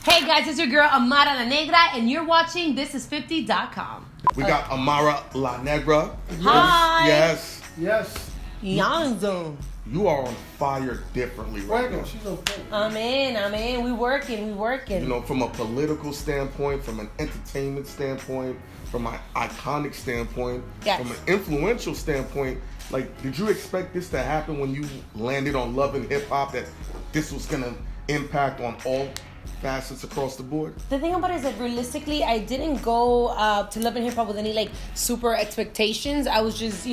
Hey guys, it's your girl Amara la Negra, and you're watching This50.com. We got Amara la Negra. Hi. Yes. Yonzo. You are on fire differently right now. She's okay. I'm in. We working. You know, from a political standpoint, from an entertainment standpoint, from an iconic standpoint, Yes. from an influential standpoint. Like, did you expect this to happen when you landed on Love and Hip Hop, that this was gonna impact on all facets across the board? The thing about it is that realistically, I didn't go to Love and Hip Hop with any like super expectations. I was just,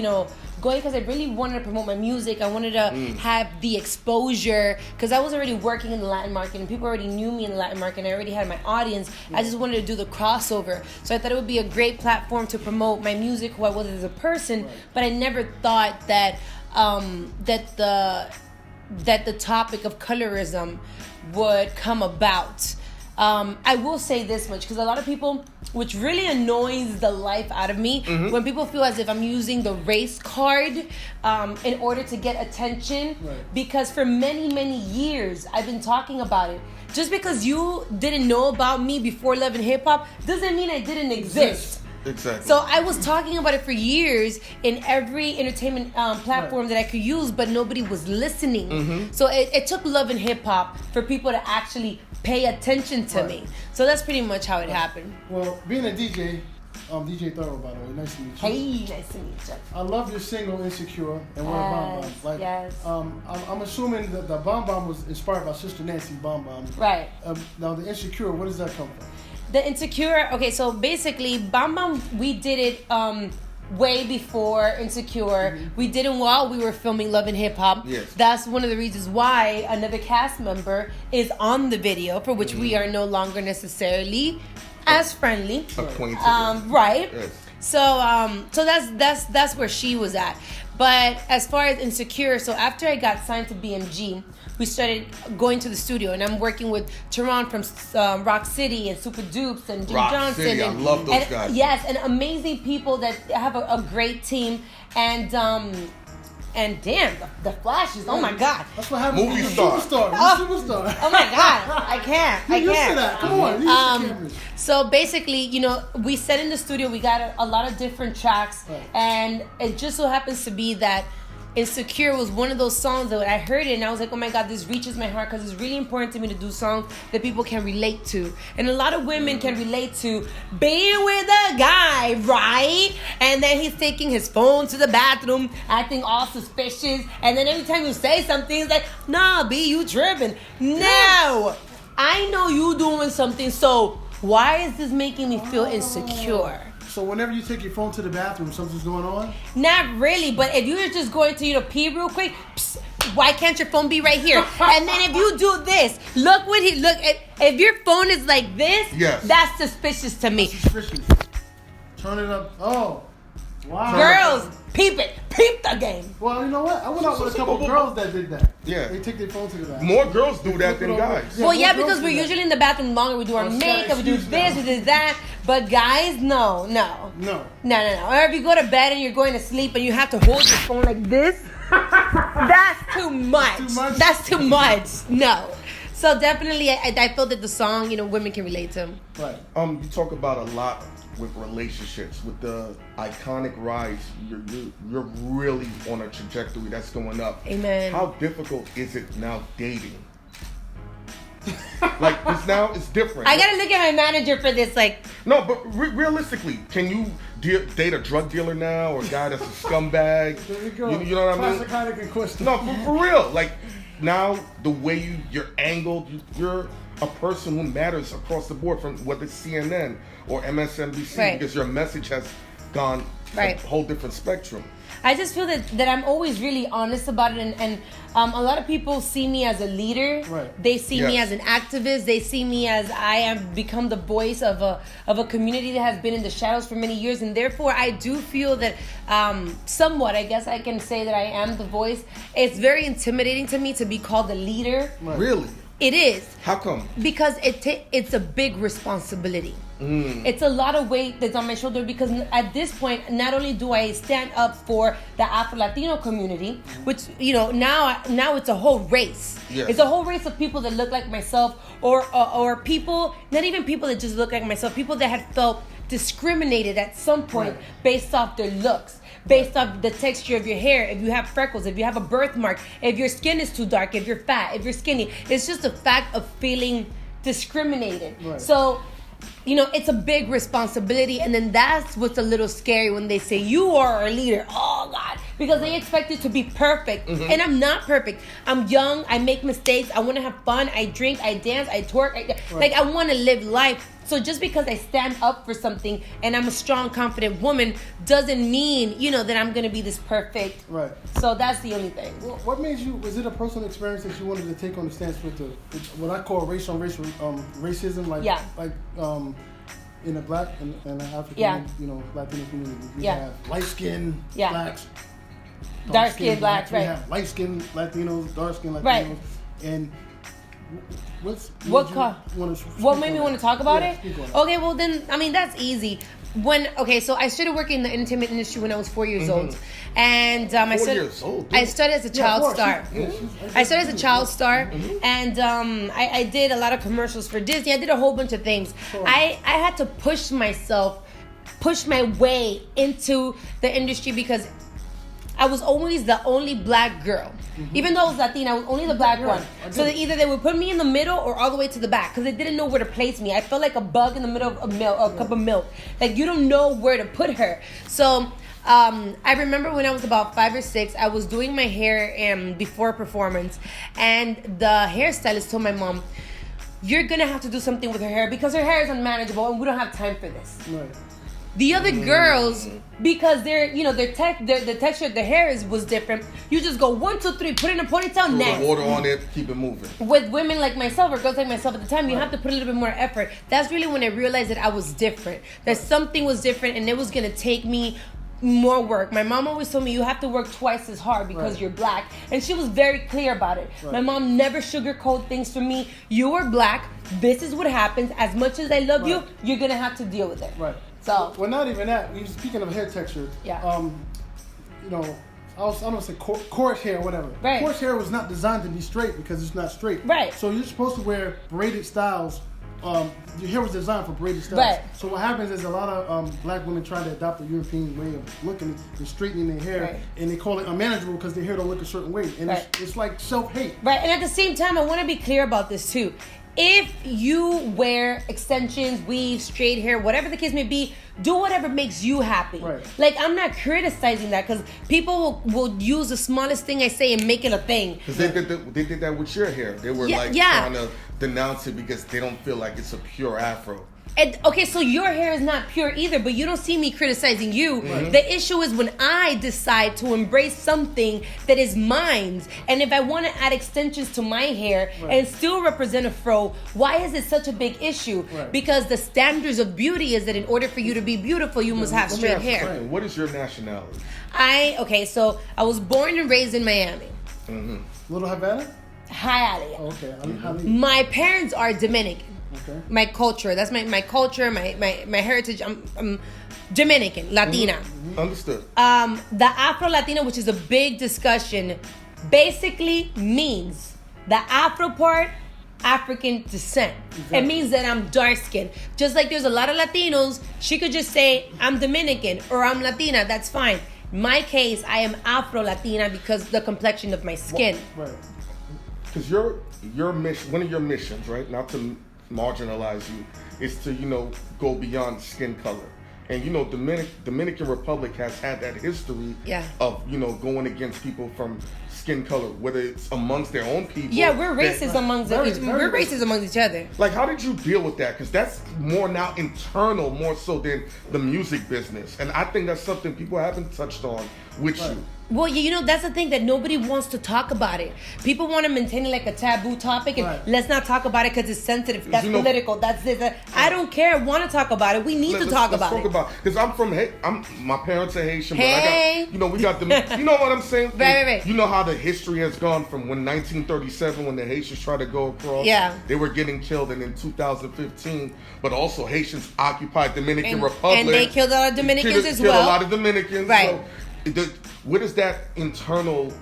going because I really wanted to promote my music. I wanted to have the exposure because I was already working in the Latin market and people already knew me in the Latin market and I already had my audience. I just wanted to do the crossover. So I thought it would be a great platform to promote my music, who I was as a person, but I never thought that that the topic of colorism would come about. I will say this much, because a lot of people, which really annoys the life out of me, when people feel as if I'm using the race card in order to get attention, because for many, many years I've been talking about it. Just because you didn't know about me before Love and Hip Hop doesn't mean I didn't exist. Exactly. So I was talking about it for years in every entertainment platform that I could use, but nobody was listening. So it took Love and Hip Hop for people to actually pay attention to me. So that's pretty much how it happened. Well, being a DJ, DJ Thorough, by the way, nice to meet you. Hey, nice to meet you. I love your single "Insecure" and "Where Bomb Bomb." Like, yes. I'm assuming that the Bomb Bomb was inspired by Sister Nancy's Bomb Bomb. Right. Now the "Insecure," where does that come from? The Insecure, okay, so basically, Bam Bam, we did it way before Insecure. We did it while we were filming Love and Hip Hop. Yes. That's one of the reasons why another cast member is on the video, for which we are no longer necessarily as friendly. Acquainted. Right. Yes. So that's where she was at. But as far as Insecure, so after I got signed to BMG, we started going to the studio, and I'm working with Teron from Rock City and Super Dupes and Jim Rock Johnson. City, and, I love those and, guys. Yes, and amazing people that have a great team. And damn, the flashes! Oh my god! That's what happens. Movie You're a star. superstar. Oh. You're a superstar. Oh my god! I can't. You're used to that. Come on. You're used to cameras. So basically, we set in the studio. We got a lot of different tracks, and it just so happens to be that Insecure was one of those songs that I heard it and I was like, oh my god, this reaches my heart, because it's really important to me to do songs that people can relate to. And a lot of women can relate to being with a guy, right? And then he's taking his phone to the bathroom, acting all suspicious, and then every time you say something, he's like, nah, B, you tripping. No, I know you doing something, so why is this making me feel insecure? So whenever you take your phone to the bathroom, something's going on? Not really, but if you're just going to pee real quick, why can't your phone be right here? And then if you do this, look. If your phone is like this, yes, that's suspicious to me. That's suspicious. Turn it up. Oh, wow. Girls, peep the game. Well, you know what? I went out with a couple girls that did that. Yeah. They take their phone to the bathroom. More girls do that than guys. Well, yeah, because we're usually in the bathroom longer. We do our makeup, we do this, we do that. But guys, no. Or if you go to bed and you're going to sleep and you have to hold your phone like this, that's too much. That's too much. No. So definitely, I feel that the song, women can relate to. Right. You talk about a lot with relationships, with the iconic rise. You're really on a trajectory that's going up. Amen. How difficult is it now dating? Like, it's different. I gotta look at my manager for this. No, but realistically, can you date a drug dealer now, or a guy that's a scumbag? There you go. You know what I mean? Classic Heineken question. No, for real. Like, now the way you're angled, you're a person who matters across the board, from whether it's CNN or MSNBC, because your message has gone a whole different spectrum. I just feel that I'm always really honest about it, and a lot of people see me as a leader. Right. They see me as an activist. They see me as I have become the voice of a community that has been in the shadows for many years, and therefore I do feel that somewhat, I guess I can say that I am the voice. It's very intimidating to me to be called the leader. Right. Really? It is. How come? Because it's a big responsibility. It's a lot of weight that's on my shoulder because at this point, not only do I stand up for the Afro-Latino community, which, now it's a whole race. Yes. It's a whole race of people that look like myself or people, not even people that just look like myself, people that had felt discriminated at some point based off their looks. Based off the texture of your hair, if you have freckles, if you have a birthmark, if your skin is too dark, if you're fat, if you're skinny. It's just a fact of feeling discriminated. Right. So, it's a big responsibility. And then that's what's a little scary when they say, you are our leader. Oh, God. Because they expect it to be perfect. And I'm not perfect. I'm young. I make mistakes. I want to have fun. I drink. I dance. I twerk. I want to live life. So just because I stand up for something and I'm a strong, confident woman doesn't mean, that I'm going to be this perfect. Right. So that's the only thing. Well, what made you, was it a personal experience that you wanted to take on the stance with what I call race on race, racism? Like in the black and the African, Latino community. We have light skin blacks. Dark skin blacks, right. We have light skin Latinos, dark skin Latinos. Right. And what made me want to talk about it? Okay, well then, that's easy. So I started working in the entertainment industry when I was 4 years old, and I started as a child star. I started as a child star, and I did a lot of commercials for Disney. I did a whole bunch of things. I had to push my way into the industry because I was always the only black girl. Even though I was Latina, I was only the black one. So either they would put me in the middle or all the way to the back because they didn't know where to place me. I felt like a bug in the middle of a cup of milk. Like, you don't know where to put her. So I remember when I was about 5 or 6, I was doing my hair before a performance, and the hairstylist told my mom, you're going to have to do something with her hair because her hair is unmanageable and we don't have time for this. Right. The other girls, because the texture of the hair was different. You just go 1, 2, 3, put it in a ponytail, next. Water on it, keep it moving. With women like myself or girls like myself at the time, you have to put a little bit more effort. That's really when I realized that I was different. That something was different, and it was gonna take me more work. My mom always told me you have to work twice as hard because you're black, and she was very clear about it. Right. My mom never sugarcoated things for me. You are black. This is what happens. As much as I love you, you're gonna have to deal with it. Right. So, well, not even that. Speaking of hair texture, I don't say coarse hair or whatever. Right. Coarse hair was not designed to be straight because it's not straight. Right. So you're supposed to wear braided styles. Your hair was designed for braided styles. Right. So what happens is a lot of black women try to adopt the European way of looking and straightening their hair, and they call it unmanageable because their hair don't look a certain way, and it's like self-hate. Right. And at the same time, I want to be clear about this too. If you wear extensions, weave, straight hair, whatever the case may be, do whatever makes you happy. Right. Like, I'm not criticizing that because people will use the smallest thing I say and make it a thing. Because they did that with your hair. They were trying to denounce it because they don't feel like it's a pure afro. And, okay, so your hair is not pure either, but you don't see me criticizing you. Right. The issue is when I decide to embrace something that is mine, and if I want to add extensions to my hair and still represent a fro, why is it such a big issue? Right. Because the standards of beauty is that in order for you to be beautiful, you must have straight hair. Right. What is your nationality? So I was born and raised in Miami. Little Havana? Hialeah. Oh, okay. My parents are Dominican. Okay. My culture. That's my culture, my heritage. I'm Dominican, Latina. Understood. The Afro-Latina, which is a big discussion, basically means the Afro part, African descent. Exactly. It means that I'm dark-skinned. Just like there's a lot of Latinos, she could just say, I'm Dominican or I'm Latina. That's fine. In my case, I am Afro-Latina because of the complexion of my skin. Right. Because your mission, one of your missions, right, not to marginalize you, is to go beyond skin color. And Dominican Republic has had that history of going against people from skin color, whether it's amongst their own people. Yeah, we're racist we're racist amongst each other. Like, how did you deal with that? Because that's more now internal, more so than the music business. And I think that's something people haven't touched on with you. Well, you know, that's the thing, that nobody wants to talk about it. People want to maintain it like a taboo topic, and let's not talk about it because it's sensitive. That's political. That's this. I don't care. I want to talk about it. We need to talk about it. Because my parents are Haitian, but I got, we got the, you know what I'm saying? Right. You know how the history has gone from when 1937, when the Haitians tried to go across, they were getting killed, and in 2015, but also Haitians occupied Dominican Republic. And they killed a lot of Dominicans as well. Killed a lot of Dominicans. Right. So, what is that internal,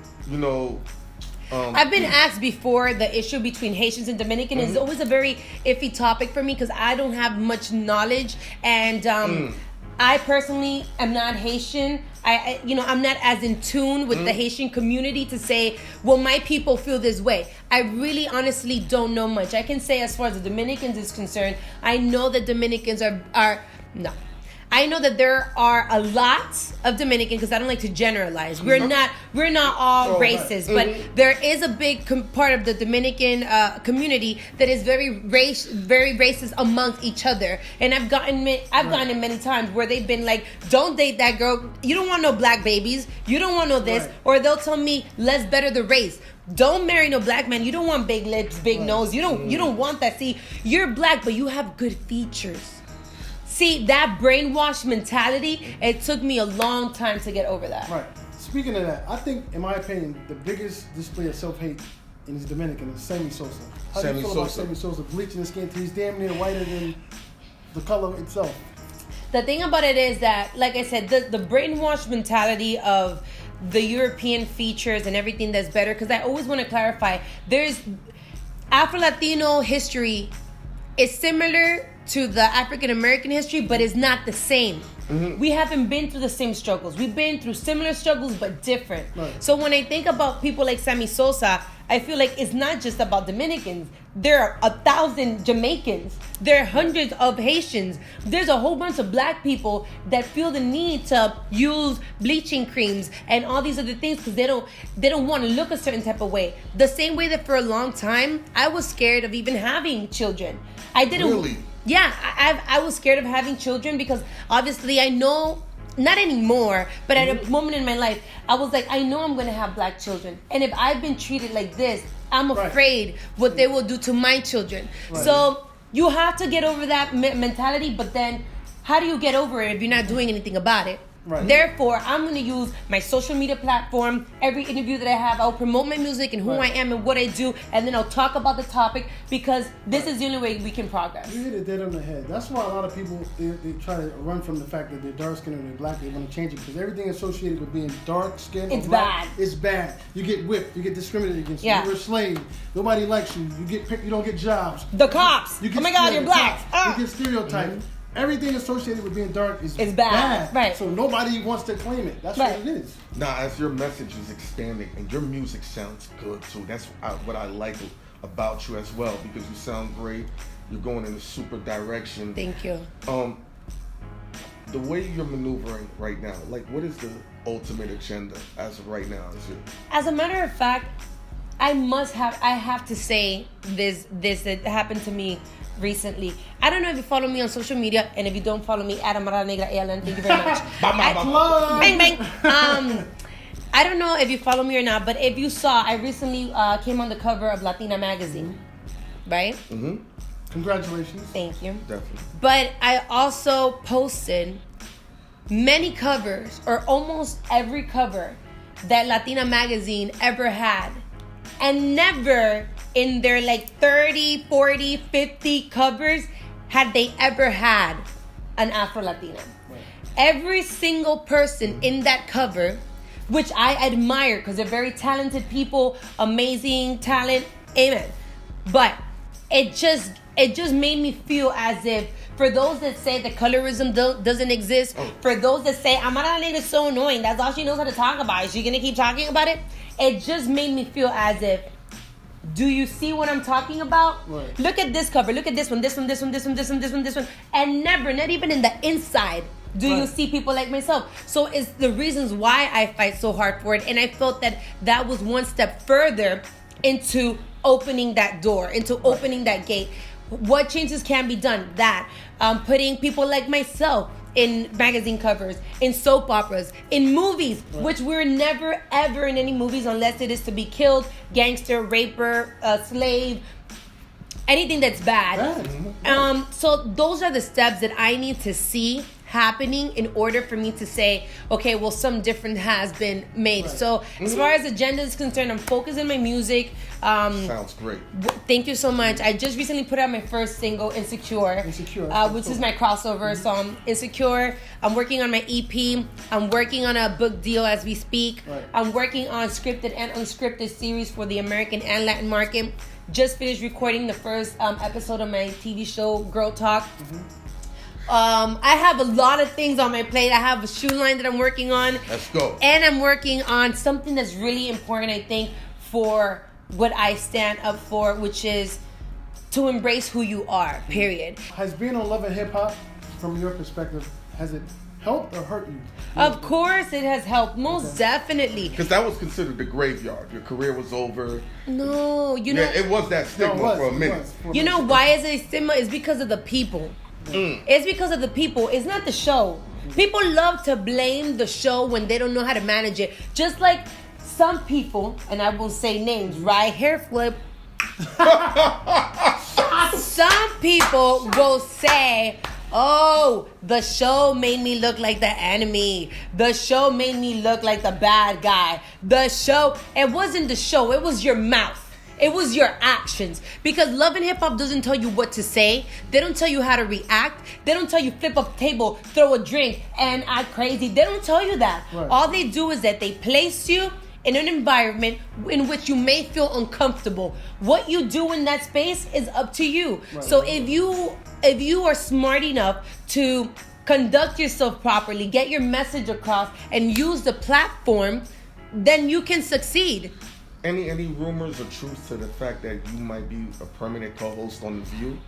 I've been asked before the issue between Haitians and Dominican is always a very iffy topic for me because I don't have much knowledge, and I personally am not Haitian. I'm not as in tune with the Haitian community to say, well, my people feel this way. I really honestly don't know much. I can say as far as the Dominicans is concerned, I know that Dominicans I know that there are a lot of Dominicans, because I don't like to generalize. We're not all racist, but there is a big part of the Dominican community that is very racist amongst each other. And I've gotten it many times where they've been like, "Don't date that girl. You don't want no black babies. You don't want no this." Or they'll tell me, "Let's better the race. Don't marry no black man. You don't want big lips, big nose. You don't want that. See, you're black, but you have good features." See, that brainwashed mentality, it took me a long time to get over that. Right. Speaking of that, I think, in my opinion, the biggest display of self-hate in his Dominican is Sammy Sosa. How do you feel about Sammy Sosa bleaching his skin till he's damn near whiter than the color itself? The thing about it is that, like I said, the brainwashed mentality of the European features and everything that's better, because I always want to clarify, there's Afro-Latino history is similar to the African American history, but it's not the same. We haven't been through the same struggles. We've been through similar struggles, but different. Right. So when I think about people like Sammy Sosa, I feel like it's not just about Dominicans. There are 1,000 Jamaicans. There are hundreds of Haitians. There's a whole bunch of black people that feel the need to use bleaching creams and all these other things because they don't want to look a certain type of way. The same way that for a long time, I was scared of even having children. I didn't. Really? Yeah, I was scared of having children because obviously I know, not anymore, but at a moment in my life, I was like, I know I'm going to have black children. And if I've been treated like this, I'm afraid what they will do to my children. Right. So you have to get over that mentality, but then how do you get over it if you're not doing anything about it? Right. Therefore, I'm going to use my social media platform. Every interview that I have, I'll promote my music and who I am and what I do, and then I'll talk about the topic because this is the only way we can progress. You hit it dead on the head. That's why a lot of people, they try to run from the fact that they're dark skinned or they're black. They want to change it because everything associated with being dark skinned or black, it's bad. You get whipped. You get discriminated against. Yeah. You're a slave. Nobody likes you. You get picked. You don't get jobs. The cops. Oh my God, you're black. You get stereotyped. Everything associated with being dark is bad. Right. So nobody wants to claim it. That's what it is. Now, as your message is expanding and your music sounds good too, that's what I like about you as well, because you sound great. You're going in a super direction. Thank you. The way you're maneuvering right now, like, what is the ultimate agenda as of right now? As a matter of fact, I have to say this that happened to me recently. I don't know if you follow me on social media, and if you don't follow me, Amara, Negra, thank you very much. Bang, bang. I don't know if you follow me or not, but if you saw, I recently came on the cover of Latina magazine, right? Mm-hmm. Congratulations. Thank you. Definitely. But I also posted many covers, or almost every cover that Latina magazine ever had, and never in their 30, 40, 50 covers had they ever had an Afro-Latina. Right. Every single person in that cover, which I admire because they're very talented people, amazing talent, amen. But it just made me feel as if, for those that say that colorism doesn't exist, for those that say, Amara is so annoying, that's all she knows how to talk about, is she going to keep talking about it? It just made me feel as if, do you see what I'm talking about? Right. Look at this cover. Look at this one, this one, this one, this one, this one, this one, this one. And never, not even in the inside, do you see people like myself. So it's the reasons why I fight so hard for it. And I felt that was one step further into opening that door, into opening that gate. What changes can be done? That putting people like myself in magazine covers, in soap operas, in movies, which we're never ever in any movies unless it is to be killed, gangster, raper, slave, anything that's bad. So those are the steps that I need to see happening in order for me to say, okay, well, some difference has been made. So as far as agenda is concerned, I'm focused on my music. Sounds great. Thank you so much. I just recently put out my first single, Insecure, which is my crossover song, Insecure. I'm working on my EP. I'm working on a book deal as we speak. I'm working on scripted and unscripted series for the American and Latin market. Just finished recording the first episode of my TV show, Girl Talk. I have a lot of things on my plate. I have a shoe line that I'm working on. Let's go. And I'm working on something that's really important, I think, for what I stand up for, which is to embrace who you are, period. Has being on Love and Hip Hop, from your perspective, has it helped or hurt you? Of course it has helped, most definitely. Because that was considered the graveyard. Your career was over. No, you know. It was that stigma for a minute. You know why is it a stigma? It's because of the people. It's because of the people. It's not the show. People love to blame the show when they don't know how to manage it. Just like some people, and I won't say names, right? Hair flip. Some people will say, oh, the show made me look like the enemy. The show made me look like the bad guy. It wasn't the show. It was your mouth. It was your actions. Because Love and Hip Hop doesn't tell you what to say. They don't tell you how to react. They don't tell you flip up a table, throw a drink, and act crazy. They don't tell you that. All they do is that they place you in an environment in which you may feel uncomfortable. What you do in that space is up to you. So if you are smart enough to conduct yourself properly, get your message across, and use the platform, then you can succeed. Any rumors or truth to the fact that you might be a permanent co-host on The View?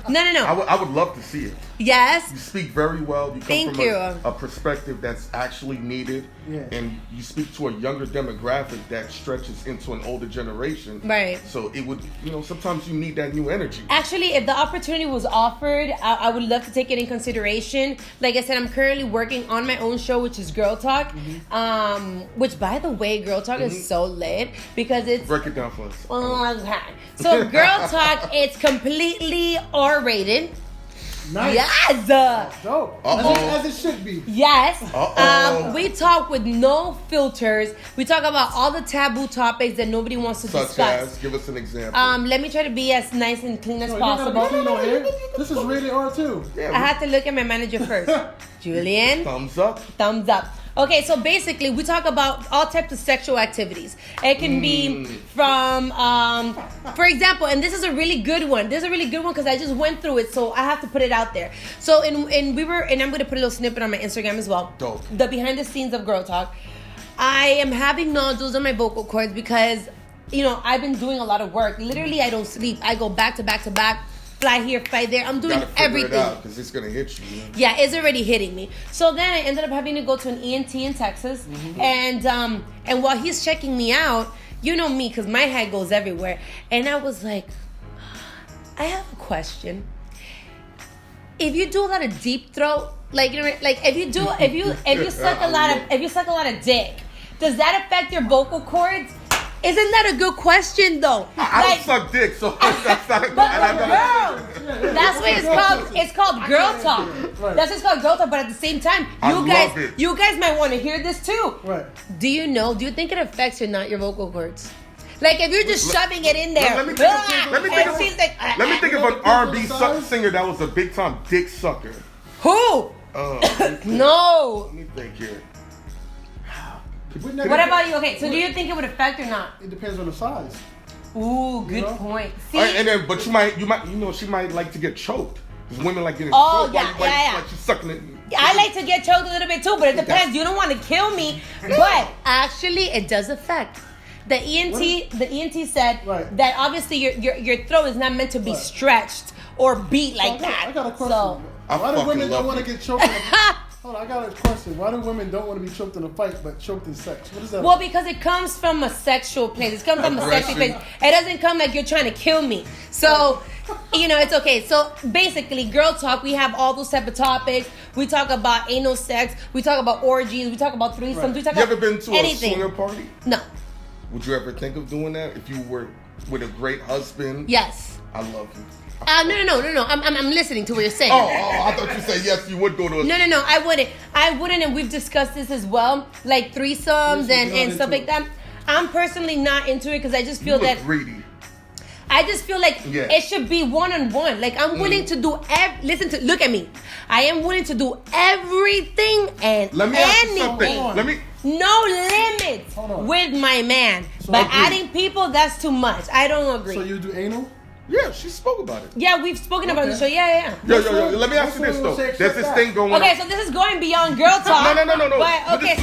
No. I would love to see it. Yes. You speak very well. You come Thank from you. A perspective that's actually needed. And you speak to a younger demographic that stretches into an older generation. Right. So it would, sometimes you need that new energy. Actually, if the opportunity was offered, I would love to take it in consideration. Like I said, I'm currently working on my own show, which is Girl Talk. Which, by the way, Girl Talk is so lit because it's... Break it down for us. Okay. So Girl Talk, it's completely R-rated. Nice. Yes. Dope. As it should be. Yes. We talk with no filters. We talk about all the taboo topics that nobody wants to discuss. Such as, give us an example. Let me try to be as nice and clean as You possible. gotta be clean on here. This is rated R too. Yeah, I have to look at my manager first. Julian. Thumbs up. Thumbs up. Okay, so basically, we talk about all types of sexual activities. It can be from, for example, and this is a really good one. This is a really good one because I just went through it, so I have to put it out there. So, and I'm going to put a little snippet on my Instagram as well. Dope. The behind the scenes of Girl Talk. I am having nodules on my vocal cords because, I've been doing a lot of work. Literally, I don't sleep. I go back to back to back. Fly here, fly there. I'm doing everything. It out because it's gonna hit you. Yeah, it's already hitting me. So then I ended up having to go to an ENT in Texas, and while he's checking me out, you know me, because my head goes everywhere, and I was like, I have a question. If you do a lot of deep throat, if you suck a lot of dick, does that affect your vocal cords? Isn't that a good question though? I don't suck dick, so that's not a good. That's what it's called Girl Talk. Right. That's what's called Girl Talk. But at the same time, you guys might want to hear this too. Right. Do you think it affects or not your vocal cords? Like if you're just shoving it in there. Let me think of an R&B singer that was a big time dick sucker. Who? No. Let me think here. What about you? Okay, so do you think it would affect or not? It depends on the size. Ooh, good point. See? And then, but she might like to get choked. Because women like getting choked. Yeah. Like she's sucking it. I like to get choked a little bit too, but it depends. You don't want to kill me, but actually, it does affect. The ENT said that obviously your throat is not meant to be stretched or beat like that. I got a question. Why do women don't want to get choked? Hold on, I got a question. Why do women don't want to be choked in a fight but choked in sex? What is that? Well, because it comes from a sexual place. It comes from a sexual place. It doesn't come like you're trying to kill me. So it's okay. So basically, girl talk, we have all those type of topics. We talk about anal sex. We talk about orgies. We talk about threesomes. Right. We talk you about ever been to anything. a swinger party? No. Would you ever think of doing that if you were with a great husband? Yes. I love you. No. I'm listening to what you're saying. Oh, I thought you said yes, you would go to a... No, I wouldn't, and we've discussed this as well, like threesomes and stuff like that. I'm personally not into it because I just feel that... greedy. I just feel like it should be one-on-one. Like, I'm willing to do... Look at me. I am willing to do everything and Let me ask you something. No limits with my man. So but adding people, that's too much. I don't agree. So you do anal? Yeah, she spoke about it. Yeah, we've spoken about the show. Yeah. Yo. Let me ask you this, though. There's this thing going on. Okay, so this is going beyond girl talk. No. But, okay,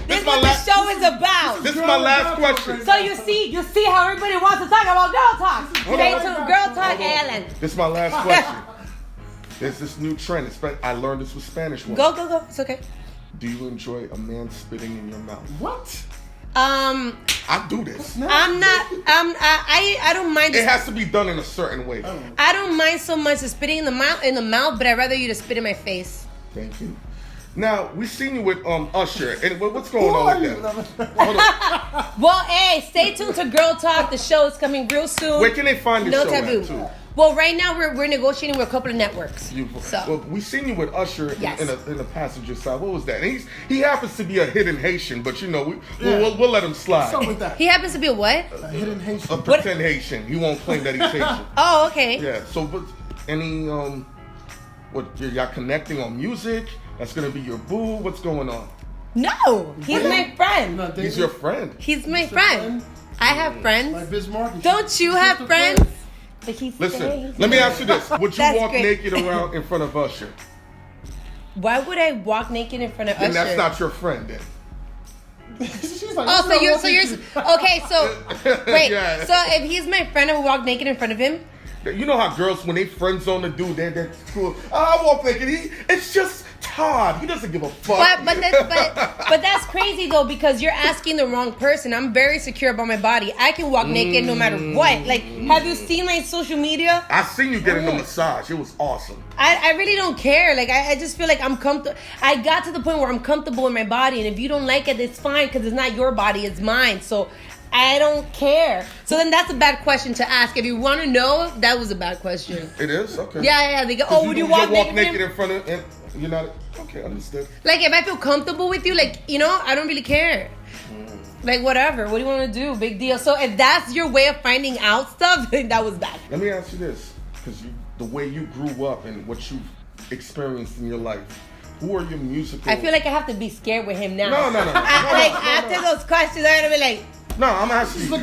this is what the show is about. This is my last question. So you see how everybody wants to talk about girl talk. Stay tuned, girl talk, Ellen. This is my last question. There's this new trend. I learned this with Spanish women. Go. It's okay. Do you enjoy a man spitting in your mouth? What? I do this. I'm not. I don't mind. It has to be done in a certain way. I don't mind so much as spitting in the mouth, but I'd rather you to spit in my face. Thank you. Now we seen you with Usher, and what's going on with that? Hold on. Well, hey, stay tuned to Girl Talk. The show is coming real soon. Where can they find the show taboo. At, too? Well, right now we're negotiating with a couple of networks. Beautiful. So. Well, we seen you with Usher in the passenger side. What was that? And he happens to be a hidden Haitian, but we'll let him slide. What's up with that? He happens to be a what? A hidden Haitian. A pretend Haitian. He won't claim that he's Haitian. Oh, okay. Yeah. So, but any y'all connecting on music? That's gonna be your boo. What's going on? No, he's my friend. He's your friend. He's my friend. I have friends. Like Bismarck. Don't you have friends? Listen, let me ask you this. Would you walk naked around in front of Usher? Why would I walk naked in front of Usher? And that's not your friend then. She's like, so you're okay. So wait. Yeah. So if he's my friend, I would walk naked in front of him. You know how girls, when they friend zone a dude, they're cool. I walk naked. It's just Todd. He doesn't give a fuck. But that's crazy though, because you're asking the wrong person. I'm very secure about my body. I can walk naked no matter what. Like, have you seen my social media? I seen you getting a massage. It was awesome. I really don't care. Like, I just feel like I'm comfortable. I got to the point where I'm comfortable in my body, and if you don't like it, it's fine because it's not your body, it's mine. So I don't care. So then that's a bad question to ask. If you want to know, that was a bad question. It is? Okay. Yeah. They go, would you walk naked in front of... And you're not... Okay, understood. Like, if I feel comfortable with you, like, I don't really care. Like, whatever. What do you want to do? Big deal. So if that's your way of finding out stuff, that was bad. Let me ask you this. Because the way you grew up and what you've experienced in your life, who are your musical... I feel like I have to be scared with him now. No. After those questions, I'm going to be like... No, I'm asking you,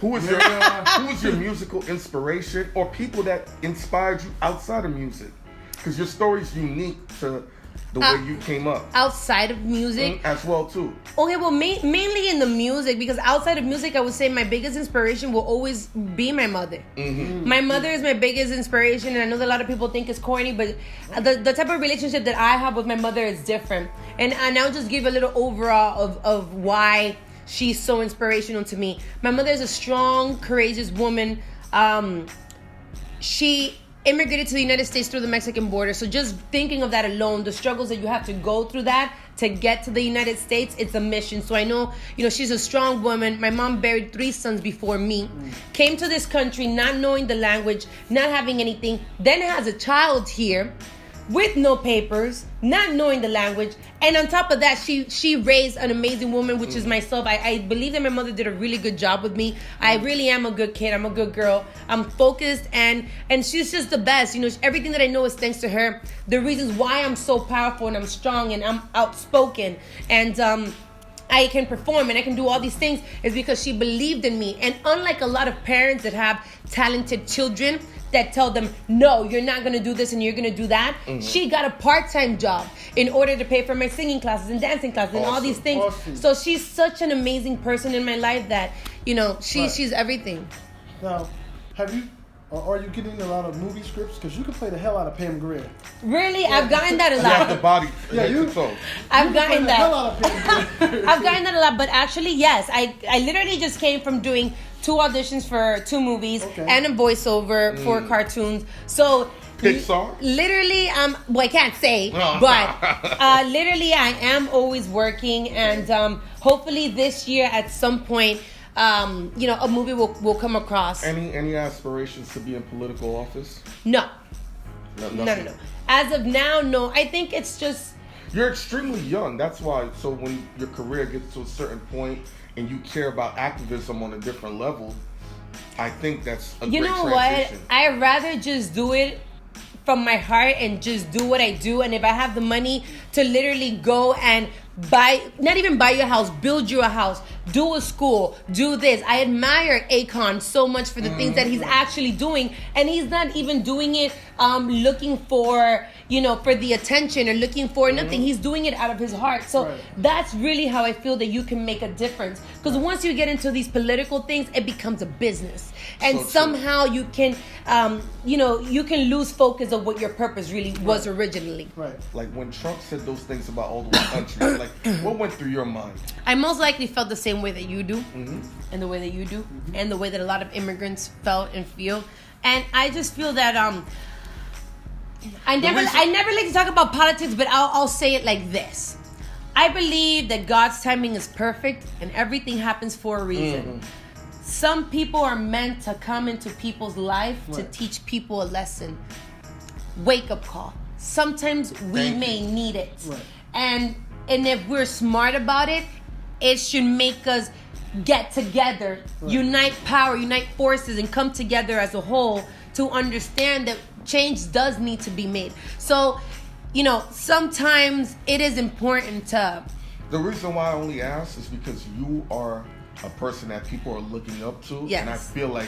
who is your musical inspiration or people that inspired you outside of music? Because your story's unique to the way you came up. Outside of music? As well, too. Okay, well, mainly in the music, because outside of music, I would say my biggest inspiration will always be my mother. Mm-hmm. My mother is my biggest inspiration, and I know that a lot of people think it's corny, but the type of relationship that I have with my mother is different. And I'll just give a little overall of why she's so inspirational to me. My mother is a strong, courageous woman. She immigrated to the United States through the Mexican border. So just thinking of that alone, the struggles that you have to go through that to get to the United States, it's a mission. So I know, she's a strong woman. My mom buried 3 sons before me. Came to this country not knowing the language, not having anything. Then has a child here with no papers, not knowing the language, and on top of that, she raised an amazing woman, which is myself. I believe that my mother did a really good job with me. I really am a good kid. I'm a good girl. I'm focused, and she's just the best. Everything that I know is thanks to her. The reasons why I'm so powerful and I'm strong and I'm outspoken and I can perform and I can do all these things is because she believed in me. And unlike a lot of parents that have talented children that tell them, no, you're not going to do this and you're going to do that. Mm-hmm. She got a part-time job in order to pay for my singing classes and dancing classes and all these things. Awesome. So she's such an amazing person in my life that, she's everything. Now, are you getting a lot of movie scripts? Because you can play the hell out of Pam Grier. Really? Yeah. I've gotten that a lot. You have the body. I've gotten that. I've gotten that a lot. But actually, yes. I literally just came from doing 2 auditions for 2 movies and a voiceover for cartoons. So Pixar? Literally, well, I can't say, but literally I am always working, and hopefully this year at some point, a movie will come across. Any aspirations to be in political office? No. No. As of now, no. I think it's just... You're extremely young. That's why. So when your career gets to a certain point and you care about activism on a different level, I think that's a great transition. You know what? I'd rather just do it from my heart and just do what I do. And if I have the money to literally go and not even buy your house, build you a house, do a school, do this. I admire Akon so much for the things that he's actually doing, and he's not even doing it looking for, for the attention or looking for nothing. He's doing it out of his heart. So that's really how I feel that you can make a difference. Because once you get into these political things, it becomes a business. And somehow you can, you can lose focus of what your purpose really was originally. Right. Like when Trump said those things about all the countries, like what went through your mind? I most likely felt the same way that you do, and the way that you do, and the way that a lot of immigrants felt and feel. And I just feel that I never like to talk about politics, but I'll say it like this. I believe that God's timing is perfect and everything happens for a reason. Some people are meant to come into people's life to teach people a lesson. Wake up call. Sometimes we may need it. Right. And if we're smart about it, it should make us get together, unite power, unite forces, and come together as a whole to understand that change does need to be made. So, sometimes it is important to... The reason why I only ask is because you are a person that people are looking up to. Yes. And I feel like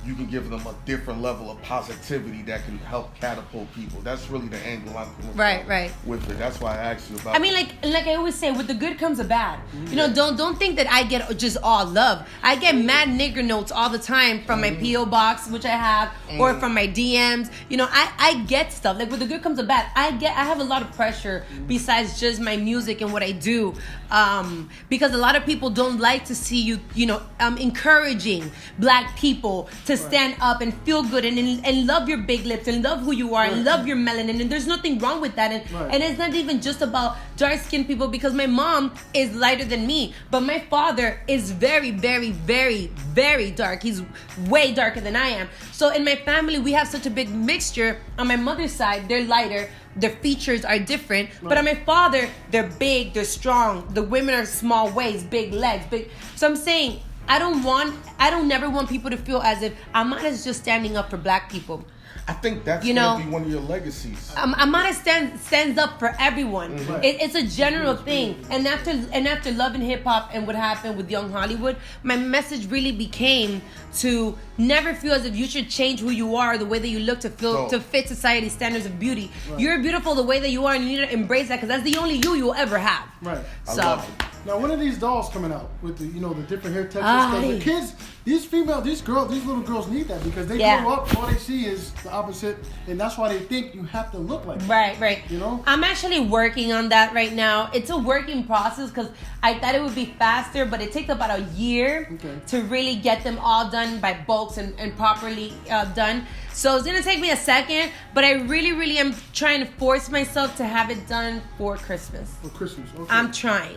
you can give them a different level of positivity that can help catapult people. That's really the angle I'm coming from with it. That's why I asked you about I mean, like I always say, with the good comes the bad. Don't think that I get just all love. I get mad Negra notes all the time from my P.O. box, which I have, or from my DMs. I get stuff. Like with the good comes the bad. I have a lot of pressure besides just my music and what I do. Because a lot of people don't like to see you, encouraging black people to stand up and feel good and love your big lips and love who you are and love your melanin, and there's nothing wrong with that, and it's not even just about dark skinned people, because my mom is lighter than me, but my father is very, very, very, very dark. He's way darker than I am. So in my family we have such a big mixture. On my mother's side, they're lighter, their features are different, but on my father, they're big, they're strong. The women are small waist, big legs, big. So I'm saying, I don't never want people to feel as if Amara's just standing up for black people. I think that's going to be one of your legacies. Amara stands up for everyone. It's a general thing. And after Love and Hip Hop and what happened with Young Hollywood, my message really became to never feel as if you should change who you are, the way that you look to fit society's standards of beauty. You're beautiful the way that you are, and you need to embrace that, because that's the only you will ever have. Right. I love it. Now, when are these dolls coming out with the different hair textures? The kids, these little girls need that, because they grow up, all they see is the opposite, and that's why they think you have to look like that. Right. I'm actually working on that right now. It's a working process, because I thought it would be faster, but it takes about a year to really get them all done by bulks and properly done. So it's gonna take me a second, but I really, really am trying to force myself to have it done for Christmas. For Christmas, okay. I'm trying.